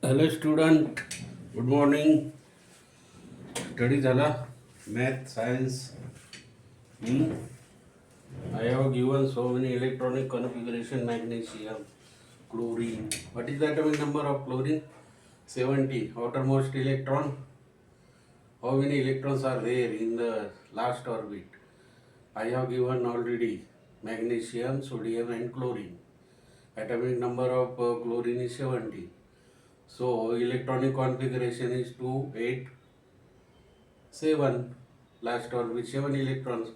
Hello student, good morning. Study झाला math, science. I have given so many electronic configuration: magnesium, chlorine. What is the atomic number of chlorine? 70. Outermost electron. How many electrons are there in the last orbit? I have given already magnesium, sodium and chlorine. Atomic number of chlorine is 70. So electronic configuration is 2, 8, 7. Last orbit 7 electrons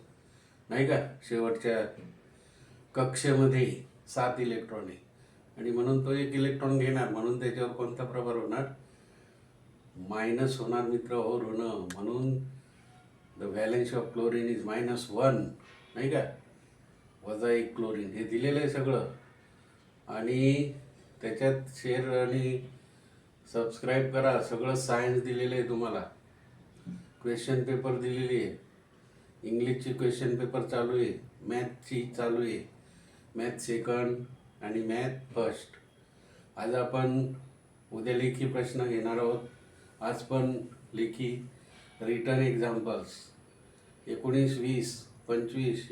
नाही का. शेवटच्या कक्षेमध्ये 7 electron आहे आणि म्हणून तो एक electron घेणार, म्हणून त्याच्यावर कोणता प्रभार होणार? मायनस होणार मित्र, हो ऋण. म्हणून the valency of chlorine is -1 नाही का. -1 क्लोरीन हे दिलेलं आहे सगळं. आणि त्याच्यात शेअर आणि सबस्क्राईब करा. सगळं सायन्स दिलेलं आहे तुम्हाला. क्वेश्चन पेपर दिलेली आहे. इंग्लिशची क्वेश्चन पेपर चालू आहे, मॅथची चालू आहे, मॅथ सेकंड आणि मॅथ फर्स्ट. आज आपण उद्या लेखी प्रश्न घेणार आहोत. आज पण लेखी रिटर्न एक्झाम्पल्स 19, 20, 25,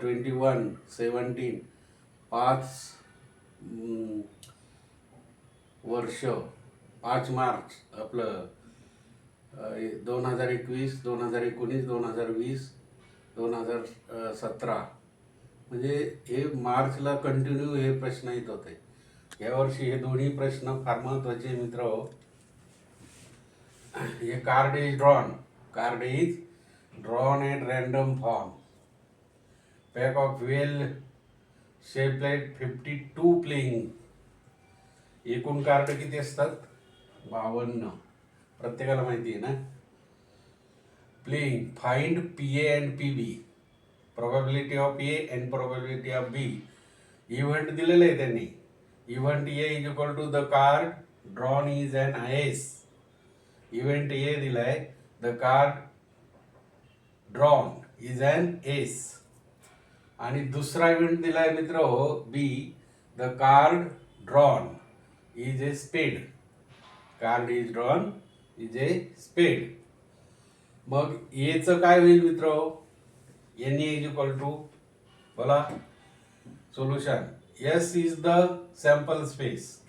21, 17, 5 वर्ष, 5 मार्च आपलं 2021, 2019, 2020, 2017 म्हणजे हे मार्चला कंटिन्यू हे प्रश्न येत होते. यावर्षी हे दोन्ही प्रश्न फार महत्त्वाचे मित्र हो. हे card is drawn at random form. Pack of well shuffled 52 playing. एकूण कार्ड किती असतात? 52. प्रत्येकाला माहिती आहे ना. Playing. Find PA and PB. Probability of A and probability of B. Event दिलेलं आहे त्यांनी. Event A is equal to the card drawn is an AS. Event A दिलाय, the card drawn is an AS. आणि दुसरा event दिलाय मित्र हो B, the card drawn is a स्पेड. Card is drawn is a स्पेड. मग एचं काय होईल मित्र? NA इज इक्वल टू, बोला solution. S is the sample space.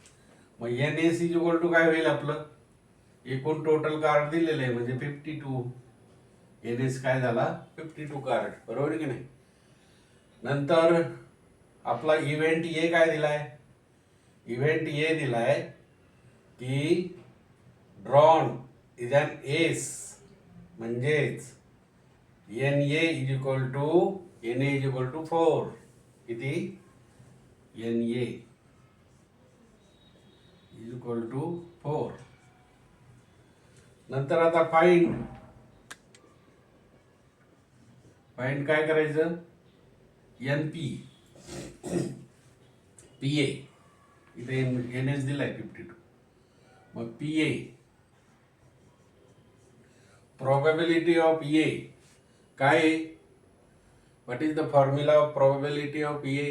मग NS इज इक्वल टू काय होईल आपलं? एकूण टोटल कार्ड दिलेलं आहे म्हणजे 52. NS काय झाला? 52 कार्ड. बरोबर आहे की नाही. नंतर आपला इव्हेंट A काय दिलाय? इव्हेंट A दिलाय की ड्रॉन इज अन एस, म्हणजेच NA is equal to NA is equal to 4. किती? NA is equal to 4. नंतर आता फाइंड काय करायचं? NP PA. इथे NS दिलाय 52. मग PA, प्रोबॅबिलिटी ऑफ A काय आहे? What is the formula of probability of A?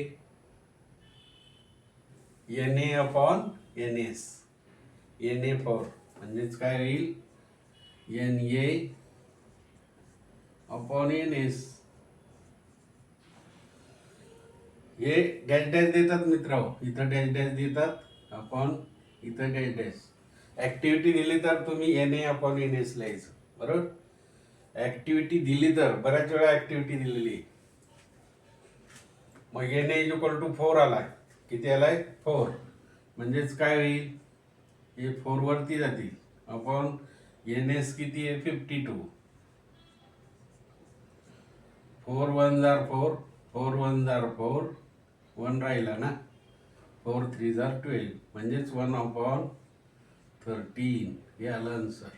NA upon NS. NA4 म्हणजेच काय होईल? NA upon NS. हे डॅश डॅश देतात मित्र. इथं डॅश डॅश देतात अपॉन इथं डॅश डॅश. ऍक्टिव्हिटी दिली तर तुम्ही NA अपॉन NS लिहायचं. बरोबर. ऍक्टिव्हिटी दिली तर, बऱ्याच वेळा ऍक्टिव्हिटी दिलेली. मग NA इज इक्वल टू 4 आलाय. किती आलाय? 4. म्हणजेच काय होईल? हे 4 वरती जातील अपॉन NS किती आहे? 52. 4 1 जार 4, 4 1 जार 4, 1 राहिला ना. 4 3 जार 12 म्हणजेच 1 अपॉन 13. हे आलं answer.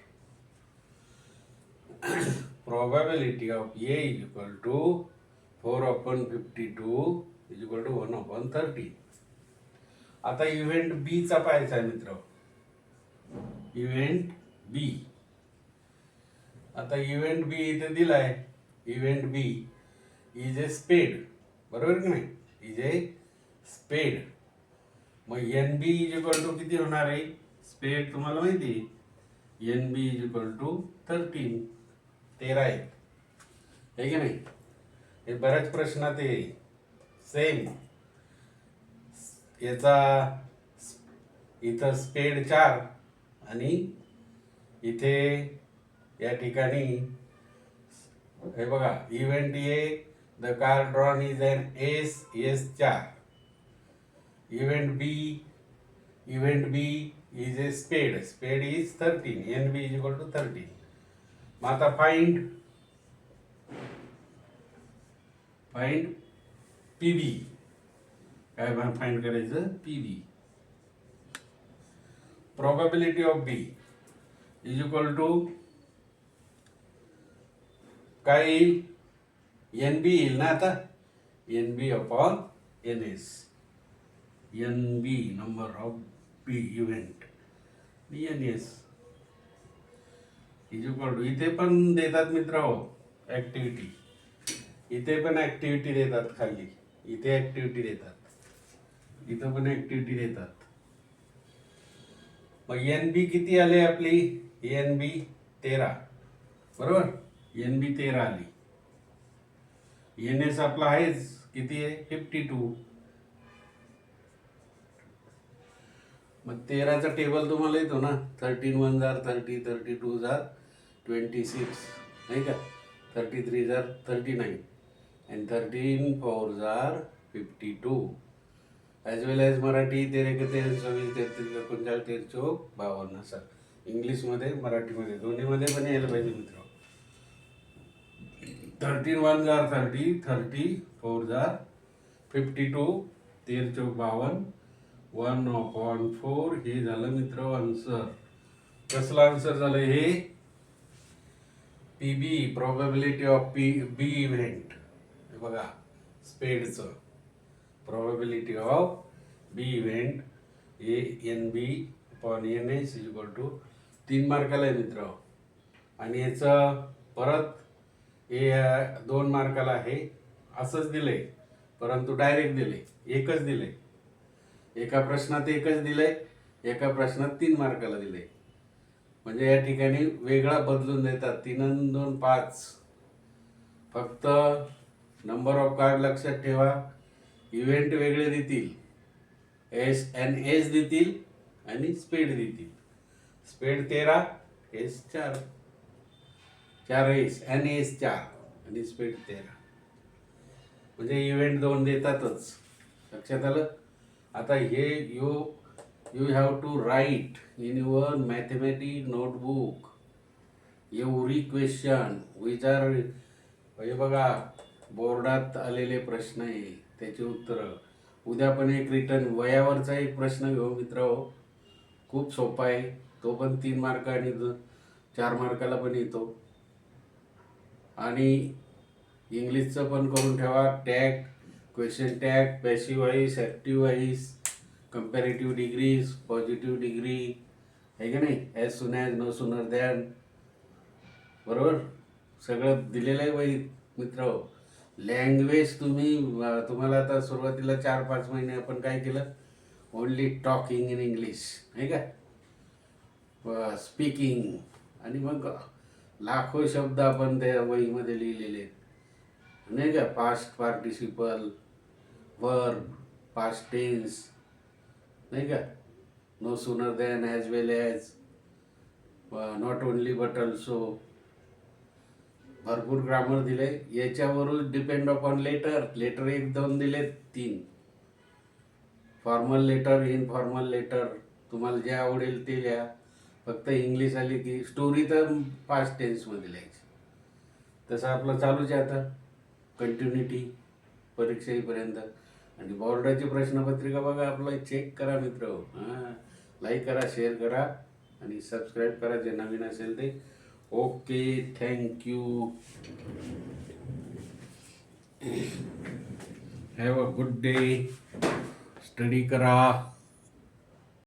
Probability of A is equal to 4 upon 52 is equal to 1 upon 13. आता इव्हेंट B चा पाहायचा आहे मित्र. Event B. आता इव्हेंट B इथे दिलाय. इव्हेंट B इज ए स्पेड. बरोबर की नाही? इज ए स्पेड. मग NB इज इक्वल टू किती होणार आहे? स्पेड तुम्हाला माहिती आहे N B is equal to 13. 13 आहे की नाही. हे बऱ्याच प्रश्नात आहे सेम. याचा इथं स्पेड 4 आणि इथे या ठिकाणी हे बघा event A the card drawn is N S4. Event B is a spade is 13. N B is equal to 13. मग आता फाइंड पीबी. काय फाइंड करायचं PB. Probability of B is equal to काय येईल एन बी येईल ना. आता N B upon N S. N B number of B event N S is equal to. इथे पण देतात मित्र हो ऍक्टिव्हिटी. इथे पण ऍक्टिव्हिटी देतात खाली. इथे ऍक्टिव्हिटी देतात. इथं पण ऍक्टिव्हिटी देतात. मग एन बी किती आले आपली. एन बी 13 बरोबर. एन बी 13 आली. एन एस आपला आहेच किती आहे 52. मग 13चा टेबल तुम्हाला येतो ना. 13 1 जार 30, 32 जार 26 नाही का. 33 जार 39 आणि 13 4 जार 52. ॲज वेल ॲज मराठी 13 के 13 24 33 39 13 चौक 52 सर. इंग्लिशमध्ये मराठीमध्ये दोन्हीमध्ये पण यायला पाहिजे मित्र. 13 1 जार 30, 30 4 जार 52, 13 चौक 52, 1/4 हे झालं मित्र आन्सर. कसलं आन्सर झालं हे. PB probability of B event. हे बघा स्पेडचं probability of B event A N B upon N S is equal to 3 मार्काला आहे मित्र. आणि याचं परत हे 2 मार्काला आहे. असंच दिलंय परंतु डायरेक्ट दिले. एकच दिले. एका प्रश्नात एकच दिलंय. एका प्रश्नात 3 मार्काला दिले. म्हणजे या ठिकाणी वेगळा बदलून देतात. 3 आणि 2 5. फक्त नंबर ऑफ कार्ड लक्षात ठेवा. इव्हेंट वेगळे देतील. एस देतील आणि स्पेड देतील. स्पेड 13 एस 4 एस आणि एस 4 आणि स्पेड 13. म्हणजे इव्हेंट 2 देतातच. लक्षात आलं. आता हे you have to write in your mathematic notebook every question which are. हे बघा बोर्डात आलेले प्रश्न आहे त्याची उत्तरं. उद्या पण एक रिटर्न वयावरचा एक प्रश्न घेऊ मित्र हो. खूप सोपा आहे तो पण 3 मार्क आणि 4 मार्काला पण येतो. आणि इंग्लिशचं पण करून ठेवा. Tag question tag passive voice active voice comparative degrees positive degree आहे की नाही. As soon as no sooner than बरोबर सगळं दिलेलं आहे बाई मित्र हो. लँग्वेज तुम्हाला आता सुरुवातीला 4-5 महिने आपण काय केलं ओनली टॉकिंग इन इंग्लिश नाही का. स्पीकिंग आणि मग लाखो शब्द आपण त्या वहीमध्ये लिहिलेले नाही का. Past participle verb past tense नाही का. No sooner than as well as not only but also. भरपूर ग्रामर दिले. याच्यावरून डिपेंड अपॉन लेटर 1-2 दिले 3. फॉर्मल लेटर इनफॉर्मल लेटर तुम्हाला जे आवडेल ते लिहा. फक्त इंग्लिश आली की स्टोरी तर पास्ट टेन्समध्ये लिहायची. तसं आपलं चालूच आहे आता कंटिन्युटी परीक्षा येईपर्यंत. आणि बोर्डाची प्रश्नपत्रिका बघा आपलं चेक करा मित्र. हां लाईक करा शेअर करा आणि सबस्क्राईब करा जे नवीन असेल ते. Okay thank you. Have a good day. Study करा.